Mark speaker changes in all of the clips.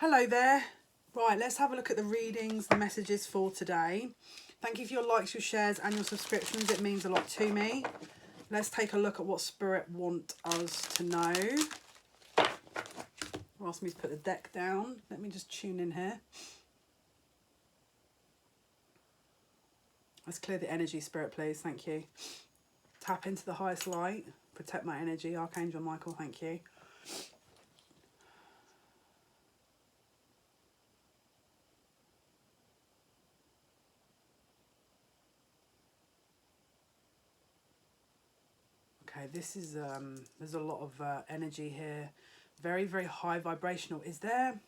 Speaker 1: Hello there. Right, let's have a look at the readings, the messages for today. Thank you for your likes, your shares and your subscriptions. It means a lot to me. Let's take a look at what Spirit want us to know. Ask me to put the deck down. Let me just tune in here. Let's clear the energy, Spirit, please. Thank you. Tap into the highest light. Protect my energy. Archangel Michael, thank you. Okay, this is, there's a lot of energy here. Very, very high vibrational. Is there,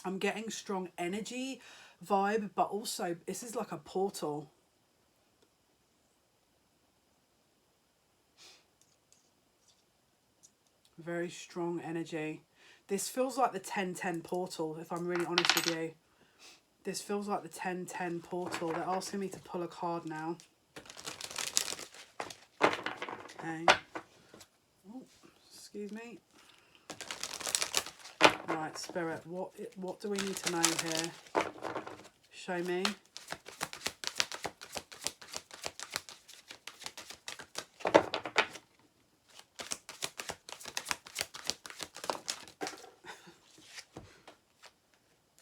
Speaker 1: I'm getting strong energy vibe, but also this is like a portal. Very strong energy. This feels like the 1010 portal, if I'm really honest with you. This feels like the 1010 portal. They're asking me to pull a card now. Okay. Oh, excuse me. Right, Spirit, what do we need to know here? Show me.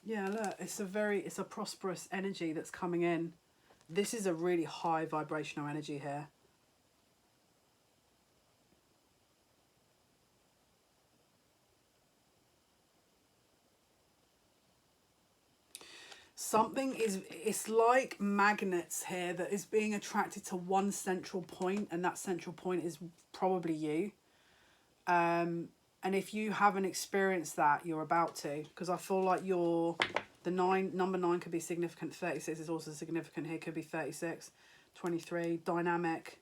Speaker 1: Yeah, look, it's a prosperous energy that's coming in. This is a really high vibrational energy here. Something is, it's like magnets here that is being attracted to one central point, and that central point is probably you. And if you haven't experienced that, you're about to, because I feel like you're, number 9 could be significant, 36 is also significant here, could be 36, 23, dynamic.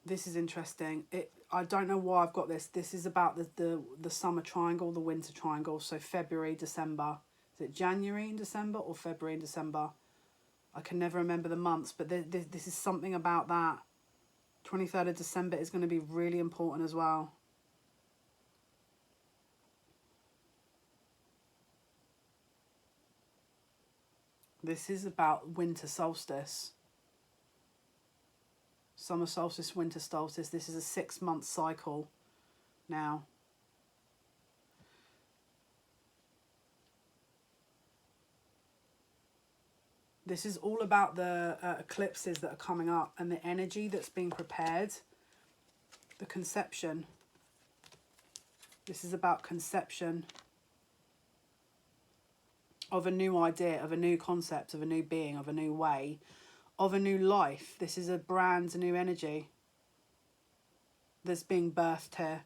Speaker 1: This is interesting. I don't know why I've got this. This is about the summer triangle, the winter triangle. So February, December. Is it January and December or February and December? I can never remember the months, but this is something about that. 23rd of December is going to be really important as well. This is about winter solstice. Summer solstice, winter solstice. This is a 6-month cycle now. This is all about the eclipses that are coming up and the energy that's being prepared. The conception. This is about conception of a new idea, of a new concept, of a new being, of a new way, of a new life. This is a brand new energy that's being birthed here.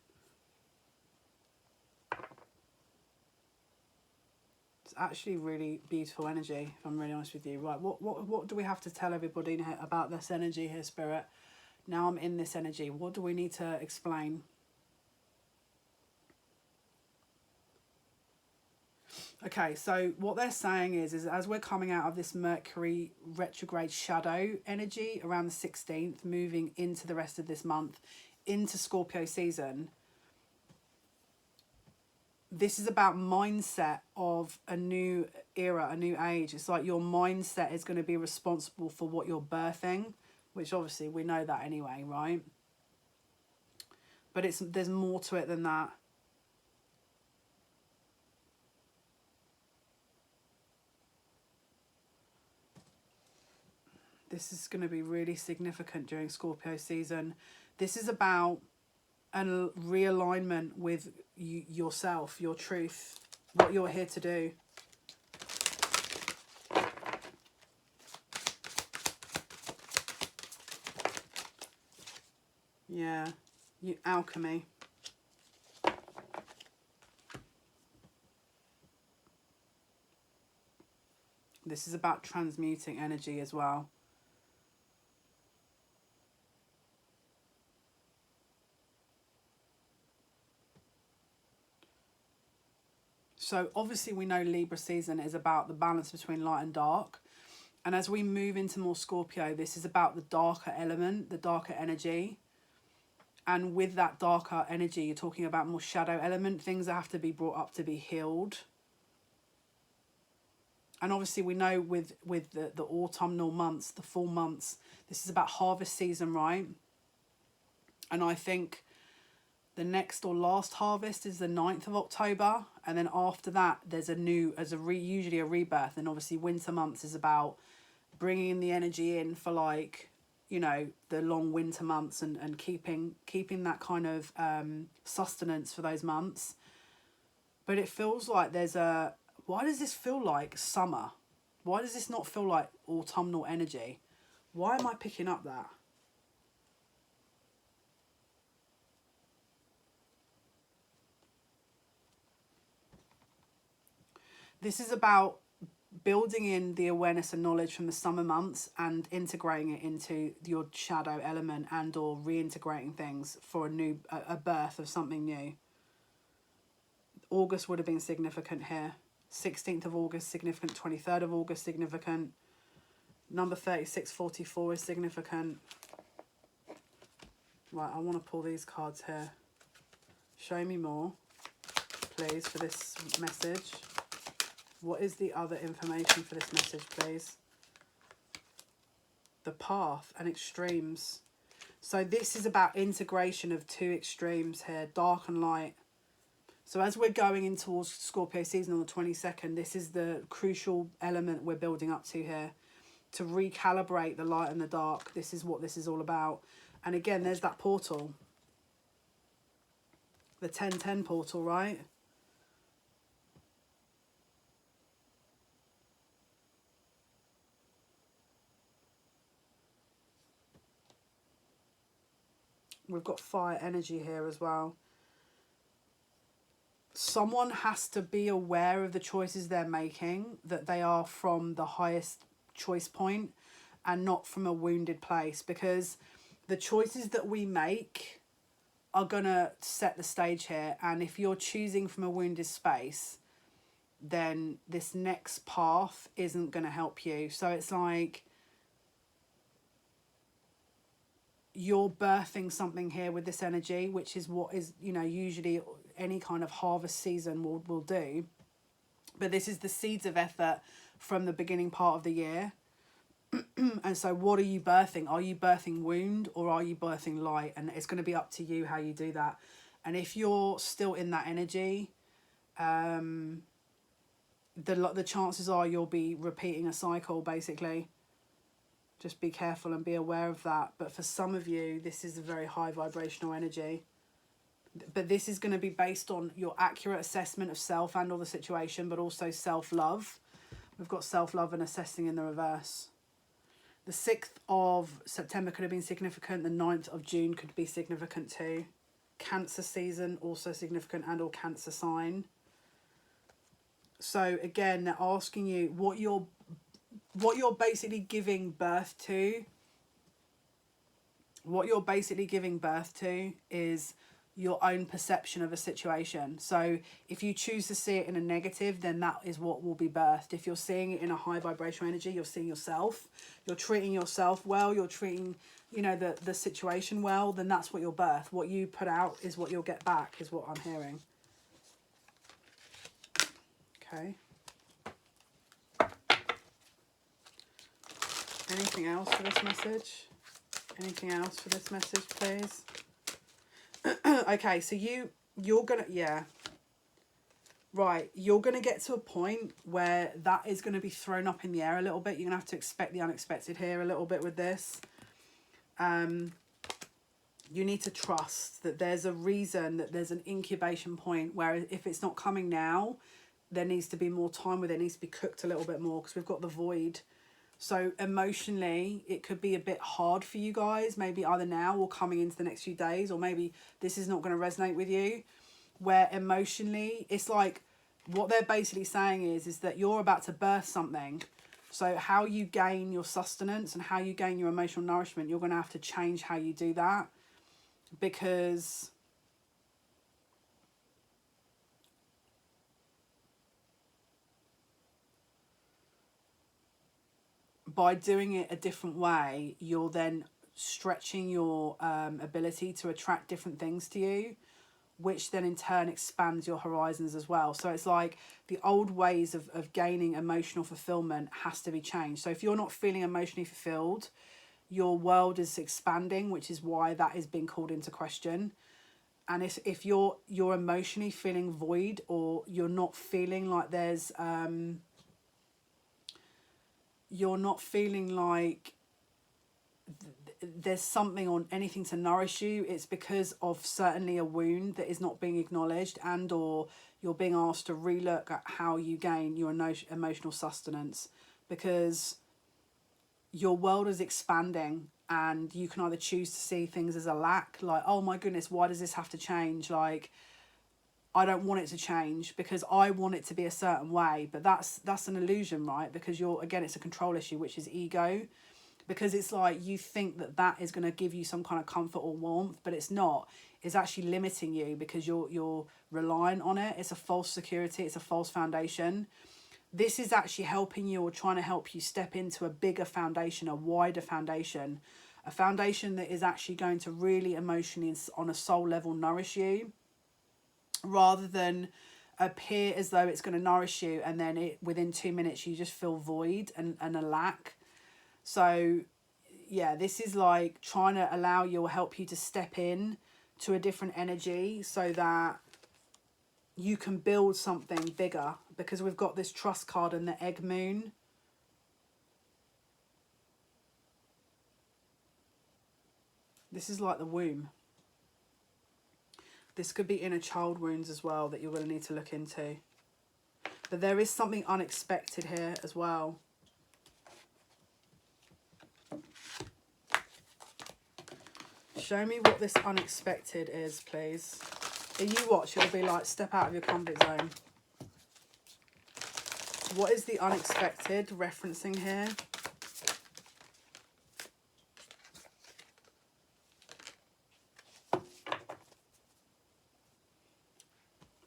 Speaker 1: It's actually really beautiful energy, if I'm really honest with you. Right, what do we have to tell everybody about this energy here, Spirit? Now I'm in this energy. What do we need to explain? Okay, so what they're saying is as we're coming out of this Mercury retrograde shadow energy around the 16th, moving into the rest of this month, into Scorpio season, this is about mindset of a new era, a new age. It's like your mindset is going to be responsible for what you're birthing, which obviously we know that anyway, right? But there's more to it than that. This is going to be really significant during Scorpio season. This is about a realignment with yourself, your truth, what you're here to do. Yeah, alchemy. This is about transmuting energy as well. So obviously we know Libra season is about the balance between light and dark. And as we move into more Scorpio, this is about the darker element, the darker energy. And with that darker energy, you're talking about more shadow element, things that have to be brought up to be healed. And obviously we know with the autumnal months, the fall months, this is about harvest season, right? And I think the next or last harvest is the 9th of October. And then after that, there's usually a rebirth. And obviously winter months is about bringing the energy in for, like, you know, the long winter months and keeping that kind of sustenance for those months. But it feels like why does this feel like summer? Why does this not feel like autumnal energy? Why am I picking up that? This is about building in the awareness and knowledge from the summer months and integrating it into your shadow element and or reintegrating things for a birth of something new. August would have been significant here. 16th of August significant, 23rd of August significant. Number 3644 is significant. Right, I want to pull these cards here. Show me more, please, for this message. What is the other information for this message, please? The path and extremes. So this is about integration of two extremes here, dark and light. So as we're going in towards Scorpio season on the 22nd, this is the crucial element we're building up to here. To recalibrate the light and the dark. This is what this is all about. And again, there's that portal. The 1010 portal, right? We've got fire energy here as well. Someone has to be aware of the choices they're making, that they are from the highest choice point and not from a wounded place, because the choices that we make are going to set the stage here. And if you're choosing from a wounded space, then this next path isn't going to help you. So it's like you're birthing something here with this energy, which is what is, you know, usually any kind of harvest season will do. But this is the seeds of effort from the beginning part of the year. And so what are you birthing? Are you birthing wound or are you birthing light? And it's going to be up to you how you do that. And if you're still in that energy, the chances are you'll be repeating a cycle, basically. Just be careful and be aware of that. But for some of you, this is a very high vibrational energy. But this is going to be based on your accurate assessment of self and or the situation, but also self-love. We've got self-love and assessing in the reverse. The 6th of September could have been significant. The 9th of June could be significant too. Cancer season, also significant, and or Cancer sign. So again, they're asking you what you're basically giving birth to. What you're basically giving birth to is your own perception of a situation. So if you choose to see it in a negative, then that is what will be birthed. If you're seeing it in a high vibrational energy, you're seeing yourself, you're treating yourself well, you're treating, you know, the situation well, then that's what you'll birth. What you put out is what you'll get back, is what I'm hearing. Okay. Anything else for this message? Anything else for this message, please? Okay, so you're gonna, yeah. Right, you're gonna get to a point where that is gonna be thrown up in the air a little bit. You're gonna have to expect the unexpected here a little bit with this. You need to trust that there's a reason, that there's an incubation point where if it's not coming now, there needs to be more time with it. It needs to be cooked a little bit more because we've got the void. So emotionally, it could be a bit hard for you guys, maybe either now or coming into the next few days, or maybe this is not going to resonate with you, where emotionally, it's like what they're basically saying is that you're about to birth something. So how you gain your sustenance and how you gain your emotional nourishment, you're going to have to change how you do that, because by doing it a different way, you're then stretching your ability to attract different things to you, which then in turn expands your horizons as well. So it's like the old ways of gaining emotional fulfillment has to be changed. So if you're not feeling emotionally fulfilled, your world is expanding, which is why that is being called into question. And if you're emotionally feeling void, or you're not feeling like you're not feeling like there's something or anything to nourish you, it's because of certainly a wound that is not being acknowledged, and or you're being asked to relook at how you gain your emotional sustenance, because your world is expanding, and you can either choose to see things as a lack, like, oh my goodness, why does this have to change? Like, I don't want it to change because I want it to be a certain way. But that's an illusion, right? Because it's a control issue, which is ego. Because it's like you think that is going to give you some kind of comfort or warmth, but it's not. It's actually limiting you because you're relying on it. It's a false security. It's a false foundation. This is actually helping you, or trying to help you step into a bigger foundation, a wider foundation, a foundation that is actually going to really emotionally on a soul level nourish you, rather than appear as though it's going to nourish you and then within 2 minutes you just feel void and a lack. So yeah, this is like trying to allow you or help you to step in to a different energy so that you can build something bigger, because we've got this trust card and the egg moon. This is like the womb. This could be inner child wounds as well that you're going to need to look into. But there is something unexpected here as well. Show me what this unexpected is, please. If you watch, it'll be like, step out of your comfort zone. What is the unexpected referencing here?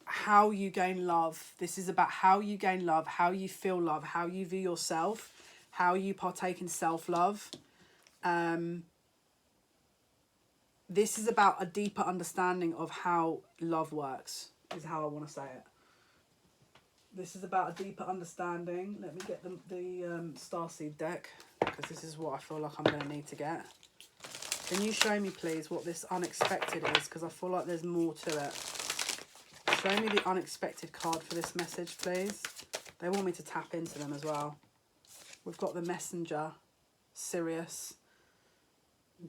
Speaker 1: How you gain love. This is about how you gain love, how you feel love, how you view yourself, how you partake in self-love. This is about a deeper understanding of how love works, is how I want to say it. This is about a deeper understanding. Let me get the Starseed deck, because this is what I feel like I'm going to need to get. Can you show me, please, what this unexpected is? Because I feel like there's more to it. Show me the unexpected card for this message, please. They want me to tap into them as well. We've got the Messenger, Sirius,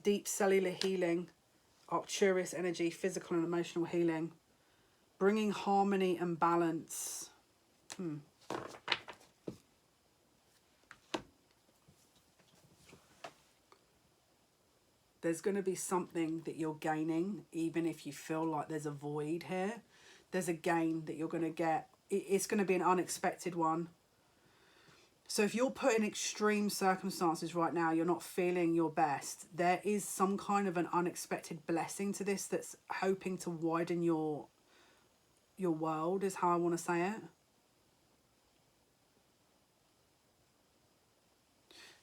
Speaker 1: deep cellular healing, Arcturus energy, physical and emotional healing, bringing harmony and balance. There's going to be something that you're gaining, even if you feel like there's a void here. There's a gain that you're going to get. It's going to be an unexpected one. So if you're put in extreme circumstances right now, you're not feeling your best, there is some kind of an unexpected blessing to this that's hoping to widen your world, is how I want to say it.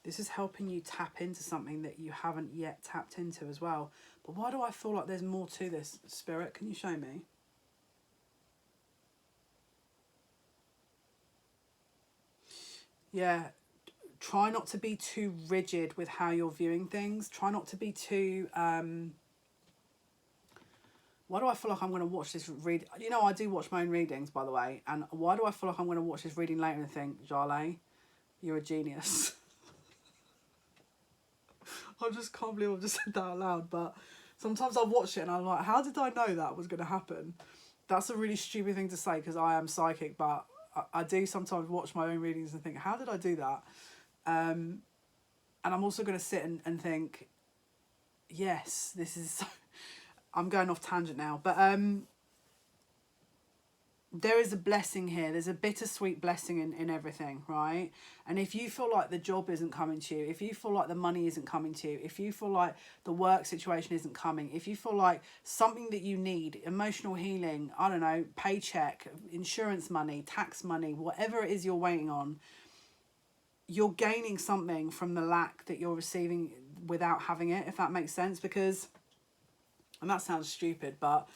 Speaker 1: This is helping you tap into something that you haven't yet tapped into as well. But why do I feel like there's more to this, Spirit? Can you show me? Yeah, try not to be too rigid with how you're viewing things. Try not to be too... Why do I feel like I'm going to watch this read? You know, I do watch my own readings, by the way. And why do I feel like I'm going to watch this reading later and think, Jarlay, you're a genius? I just can't believe I've just said that out loud. But sometimes I watch it and I'm like, how did I know that was going to happen? That's a really stupid thing to say because I am psychic, but I do sometimes watch my own readings and think, how did I do that? And I'm also going to sit and think, yes, this is... I'm going off tangent now, but there is a blessing here. There's a bittersweet blessing in everything, right? And if you feel like the job isn't coming to you, if you feel like the money isn't coming to you, if you feel like the work situation isn't coming, if you feel like something that you need, emotional healing, I don't know, paycheck, insurance money, tax money, whatever it is you're waiting on, you're gaining something from the lack that you're receiving without having it, if that makes sense. Because, and that sounds stupid, but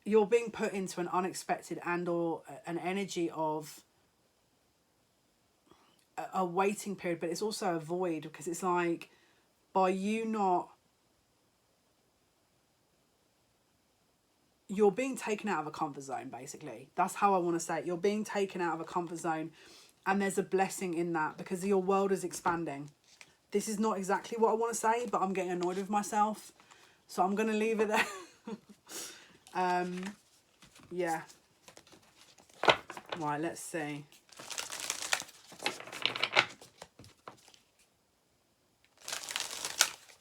Speaker 1: you're being put into an unexpected and or an energy of a waiting period, but it's also a void, because it's like, by you not, you're being taken out of a comfort zone, basically. That's how I want to say it. You're being taken out of a comfort zone, and there's a blessing in that, because your world is expanding. This is not exactly what I want to say, but I'm getting annoyed with myself, so I'm going to leave it there. Yeah. Right, let's see.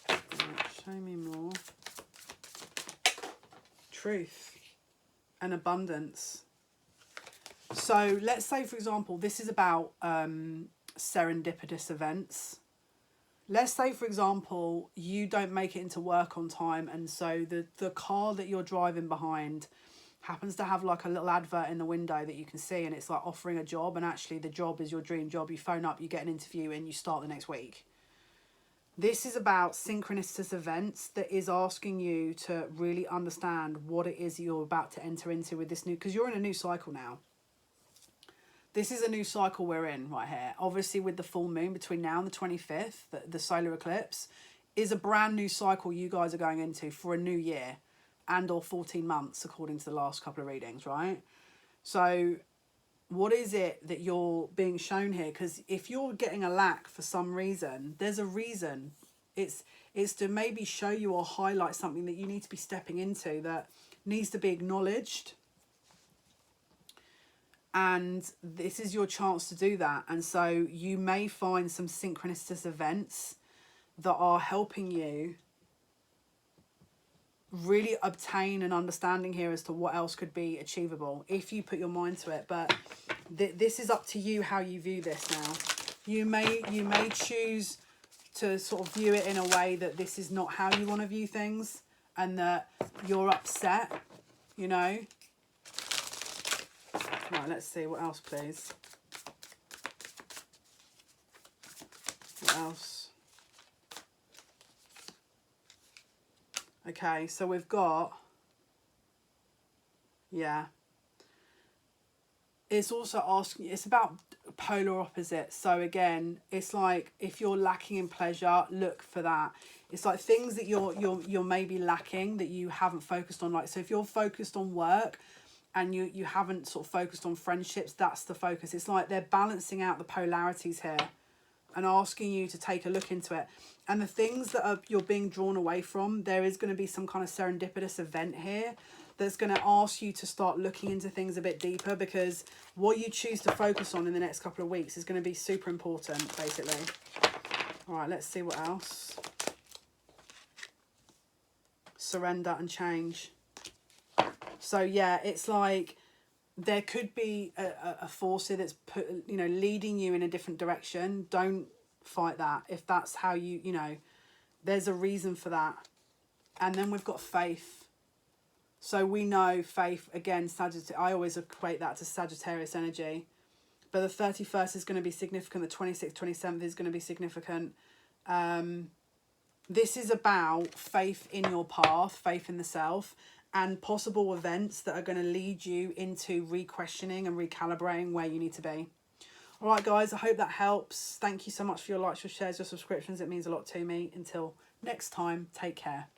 Speaker 1: Right, show me more. Truth and abundance. So let's say, for example, this is about serendipitous events. Let's say, for example, you don't make it into work on time, and so the car that you're driving behind happens to have like a little advert in the window that you can see, and it's like offering a job, and actually the job is your dream job. You phone up, you get an interview, and you start the next week. This is about synchronicitous events that is asking you to really understand what it is you're about to enter into with this new, because you're in a new cycle now. This is a new cycle we're in right here. Obviously, with the full moon between now and the 25th, the solar eclipse is a brand new cycle you guys are going into for a new year and or 14 months, according to the last couple of readings, right? So what is it that you're being shown here? Because if you're getting a lack for some reason, there's a reason. It's to maybe show you or highlight something that you need to be stepping into that needs to be acknowledged. And this is your chance to do that. And so you may find some synchronicitous events that are helping you really obtain an understanding here as to what else could be achievable if you put your mind to it. But this is up to you how you view this now. You may choose to sort of view it in a way that this is not how you want to view things, and that you're upset, you know. Right, let's see. What else, please? What else? Okay, so we've got... Yeah. It's also asking... It's about polar opposites. So again, it's like if you're lacking in pleasure, look for that. It's like things that you're maybe lacking that you haven't focused on. Like, so if you're focused on work and you haven't sort of focused on friendships, that's the focus. It's like they're balancing out the polarities here and asking you to take a look into it. And the things that you're being drawn away from, there is going to be some kind of serendipitous event here that's going to ask you to start looking into things a bit deeper, because what you choose to focus on in the next couple of weeks is going to be super important, basically. All right, let's see what else. Surrender and change. So yeah, it's like there could be a force here that's leading you in a different direction. Don't fight that. If that's how there's a reason for that. And then we've got faith. So we know faith, again, Sagittarius, I always equate that to Sagittarius energy. But the 31st is going to be significant. The 26th, 27th is going to be significant. This is about faith in your path, faith in the self, and possible events that are going to lead you into re-questioning and recalibrating where you need to be. All right, guys, I hope that helps. Thank you so much for your likes, your shares, your subscriptions. It means a lot to me. Until next time, take care.